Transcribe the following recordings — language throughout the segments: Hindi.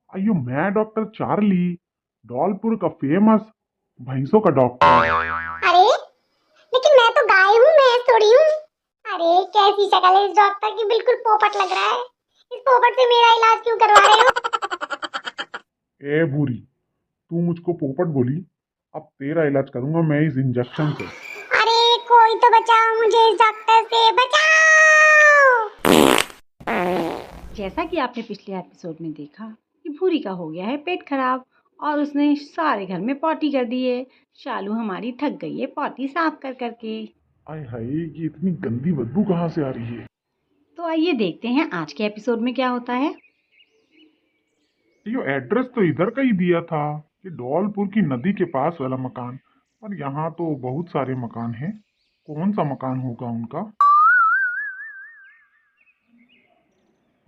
अयो मैं डॉक्टर चार्ली, धौलपुर का फेमस भैंसों का डॉक्टर। अरे लेकिन मैं तो गाय हूँ, मैं थोड़ी हूँ। अरे कैसी शक्ल है इस डॉक्टर की, बिल्कुल पोपट लग रहा है। इस पोपट से मेरा इलाज क्यों करवा रहे हो? ए भूरी, तू मुझको पोपट बोली। अब तेरा इलाज करूंगा मैं इस इंजेक्शन से। अरे कोई तो बचाओ मुझे, इस डॉक्टर से बचाओ। जैसा कि आपने पिछले एपिसोड में देखा कि भूरी का हो गया है पेट खराब और उसने सारे घर में पॉटी कर दी है। शालू हमारी थक गई है पॉटी साफ कर करके। आय हाय, ये इतनी गंदी बदबू कहाँ से आ रही है? तो आइए देखते हैं आज के एपिसोड में क्या होता है। ये एड्रेस तो इधर का ही दिया था कि धौलपुर की नदी के पास वाला मकान। पर यहाँ तो बहुत सारे मकान हैं। कौन सा मकान होगा उनका?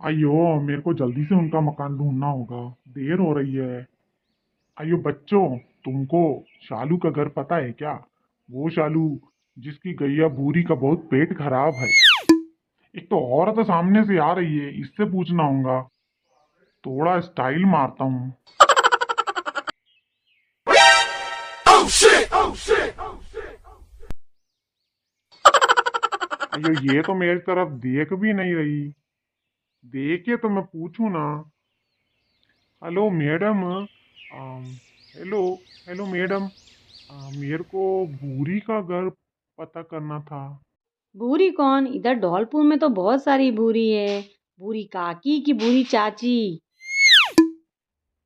अयो, मेरे को जल्दी से उनका मकान ढूंढना होगा, देर हो रही है। अयो बच्चों, तुमको शालू का घर पता है क्या? वो शालू जिसकी गैया बूरी का बहुत पेट खराब है। एक तो औरत सामने से आ रही है, इससे पूछना होगा। थोड़ा स्टाइल मारता हूँ। अयो, ये तो मेरी तरफ देख भी नहीं रही। देखे तो मैं पूछूं ना। Hello madam. Hello. Hello madam. मेरे को बूरी का घर पता करना था। भूरी कौन? इधर धौलपुर में तो बहुत सारी भूरी है। भूरी काकी की भूरी चाची।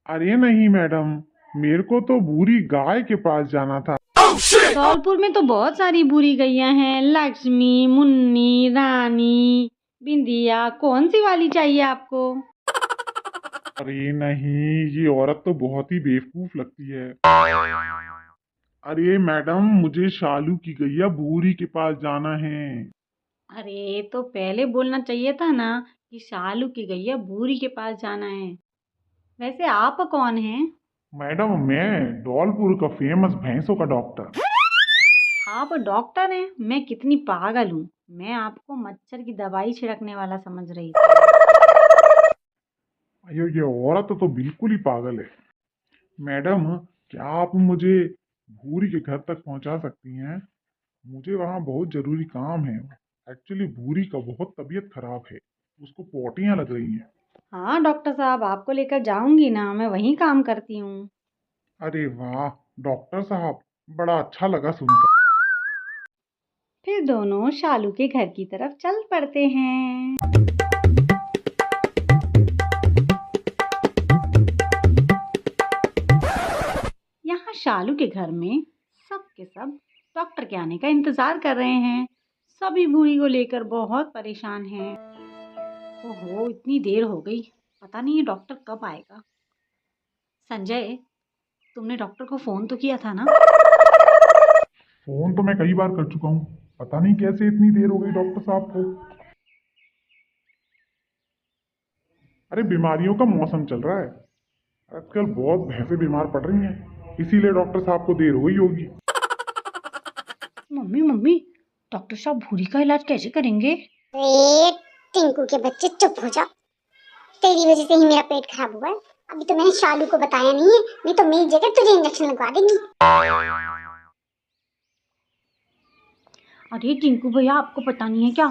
अरे नहीं मैडम, मेरे को तो बूरी गाय के पास जाना था। धौलपुर में तो बहुत सारी भूरी गैया हैं, लक्ष्मी, मुन्नी, रानी, बिंदिया। कौन सी वाली चाहिए आपको? अरे नहीं, ये औरत तो बहुत ही बेवकूफ लगती है। अरे मैडम, मुझे शालू की गैया बूरी के पास जाना है। अरे तो पहले बोलना चाहिए था ना कि शालू की गैया भूरी के पास जाना है। वैसे आप कौन हैं? मैडम, मैं धौलपुर का फेमस भैंसों का डॉक्टर। आप डॉक्टर हैं? मैं कितनी पागल हूँ, मैं आपको मच्छर की दवाई छिड़कने वाला समझ रही थी। अयो, ये औरत तो बिल्कुल ही पागल है। मैडम, क्या आप मुझे भूरी के घर तक पहुंचा सकती हैं? मुझे वहाँ बहुत जरूरी काम है। एक्चुअली भूरी का बहुत तबीयत खराब है, उसको पोटियां लग रही हैं। हाँ डॉक्टर साहब, आपको लेकर जाऊंगी ना, मैं वहीं काम करती हूँ। अरे वाह, डॉक्टर साहब, बड़ा अच्छा लगा सुनकर। फिर दोनों शालू के घर की तरफ चल पड़ते हैं। यहाँ शालू के घर में सब के सब डॉक्टर के आने का इंतजार कर रहे हैं। सभी भूरी को लेकर बहुत परेशान हैं। ओहो, इतनी देर हो गई, पता नहीं ये डॉक्टर कब आएगा। संजय, तुमने डॉक्टर को फोन तो किया था ना? फोन तो मैं कई बार कर चुका हूँ। पता नहीं कैसे इतनी देर हो गई डॉक्टर साहब को। अरे, बीमारियों का मौसम चल रहा है। आजकल बहुत भैंसें बीमार पड़ रही हैं, इसीलिए डॉक्टर साहब को देर हो गई होगी। मम्मी मम्मी, डॉक्टर साहब भूरी का इलाज कैसे करेंगे? अरे टिंकू के बच्चे चुप हो जाओ। तेरी वजह से ही मेरा पेट खराब हुआ है। अभी तो मैंने शालू को बताया नहीं है, नहीं तो मेरी जगह तुझे इंजेक्शन लगवा देगी। अरे टिंकू भैया, आपको पता नहीं है क्या?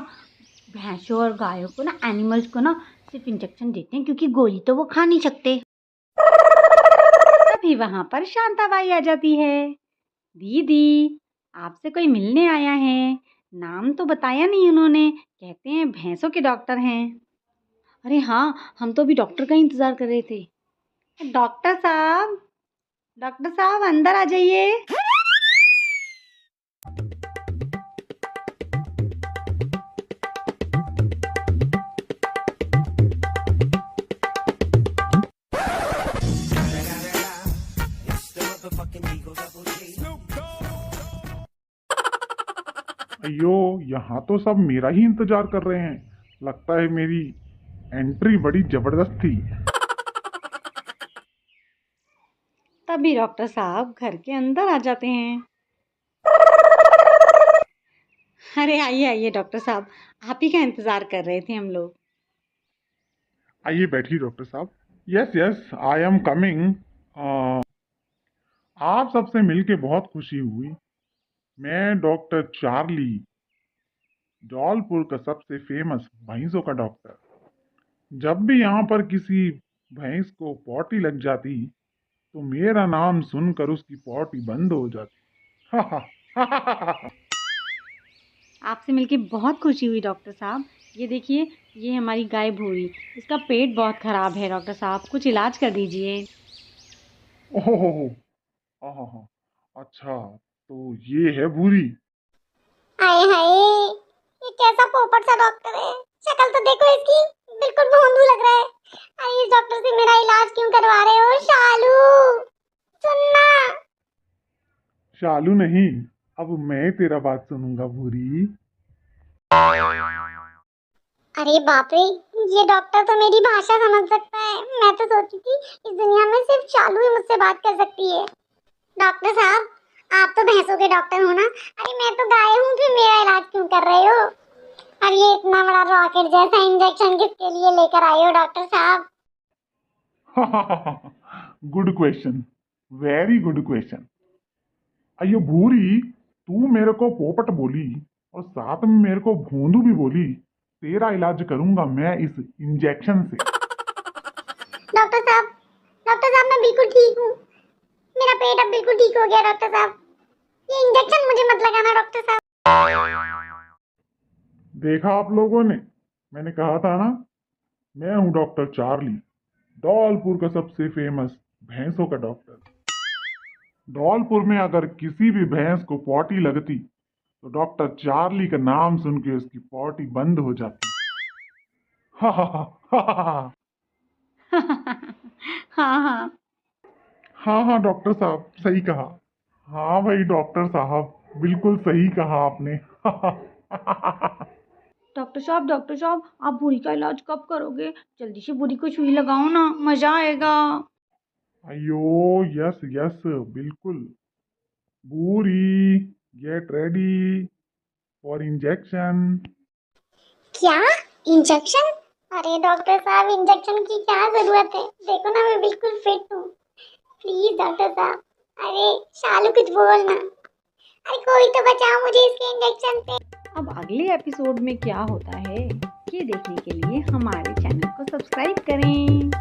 भैंसों और गायों को ना, एनिमल्स को ना सिर्फ इंजेक्शन देते हैं क्योंकि गोली तो वो खा नहीं सकते। तभी वहां पर शांताबाई आ जाती है। दीदी, आपसे कोई मिलने आया है। नाम तो बताया नहीं उन्होंने, कहते हैं भैंसों के डॉक्टर हैं। अरे हाँ, हम तो अभी डॉक्टर का इंतजार कर रहे थे। डॉक्टर साहब, डॉक्टर साहब अंदर आ जाइए। अयो, यहाँ तो सब मेरा ही इंतजार कर रहे हैं। लगता है मेरी एंट्री बड़ी जबरदस्त थी। तभी डॉक्टर साहब घर के अंदर आ जाते हैं। अरे आइए आइए डॉक्टर साहब, आप ही का इंतजार कर रहे थे हम लोग। आइए बैठिए डॉक्टर साहब। Yes yes, I am coming. आप सबसे मिलके बहुत खुशी हुई। मैं डॉक्टर चार्ली, जौलपुर का सबसे फेमस भैंसों का डॉक्टर। जब भी यहाँ पर किसी भैंस को पॉटी लग जाती तो मेरा नाम सुनकर उसकी पॉटी बंद हो जाती। हा हा हा हा हा हा। आपसे मिलके बहुत खुशी हुई डॉक्टर साहब। ये देखिए, ये हमारी गाय भूरी, इसका पेट बहुत ख़राब है डॉक्टर साहब, कुछ इलाज कर दीजिए। ओहो, आहा, अच्छा, तो ये है भूरी। हाय हाय, ये कैसा पोपट सा डॉक्टर है। शक्ल तो देखो इसकी, बिल्कुल भोंदू लग रहा है। अरे इस डॉक्टर से मेरा इलाज क्यों करवा रहे हो शालू? सुनना। शालू नहीं, अब मैं तेरा बात सुनूंगा भूरी। अरे बाप रे, ये डॉक्टर तो मेरी भाषा समझ सकता है। मैं तो सोचती थी इस दुनिया में सिर्फ शालू ही मुझसे बात कर सकती है। डॉक्टर साहब, आप तो भैंसों के डॉक्टर हो ना? अरे मैं तो गाय हूँ, फिर मेरा इलाज क्यों कर रहे हो? और ये इतना बड़ा रॉकेट जैसा इंजेक्शन किसके लिए लेकर आए हो डॉक्टर साहब? Good question, very good question. अयो भूरी, तू मेरे को पोपट बोली और साथ में मेरे को भोंदू भी बोली। तेरा इलाज करूंगा मैं इस इंजेक्शन से। डॉक्टर साहब, डॉक्टर साहब मैं बिल्कुल ठीक हूँ। मेरा पेट अब बिल्कुल ठीक हो गया डॉक्टर साहब। ये इंजेक्शन मुझे मत लगाना डॉक्टर साहब। देखा आप लोगों ने, मैंने कहा था ना। मैं हूं डॉक्टर चार्ली, धौलपुर का सबसे फेमस भैंसों का डॉक्टर। धौलपुर में अगर किसी भी भैंस को पॉटी लगती तो डॉक्टर चार्ली का नाम सुन के उसकी पॉटी बंद हो जाती। हा हा हा हा हा हा। हाँ, हाँ। हाँ हाँ डॉक्टर साहब, सही कहा। हाँ भाई डॉक्टर साहब, बिल्कुल सही कहा आपने। डॉक्टर साहब, आप भूरी का इलाज कब करोगे? जल्दी से भूरी को सुई लगाओ ना, मज़ा आएगा। अयो, यस यस, बिल्कुल। बूरी, गेट रेडी फॉर इंजेक्शन। क्या? इंजेक्शन? अरे डॉक्टर साहब, इंजेक्शन की क्या जरूरत है? देखो ना मैं बिल्कुल फिट हूँ। प्लीज डॉक्टर साहब। अरे शालू कुछ बोलना। अरे कोई तो बचाओ मुझे इसके इंजेक्शन से। अब अगले एपिसोड में क्या होता है, ये देखने के लिए हमारे चैनल को सब्सक्राइब करें।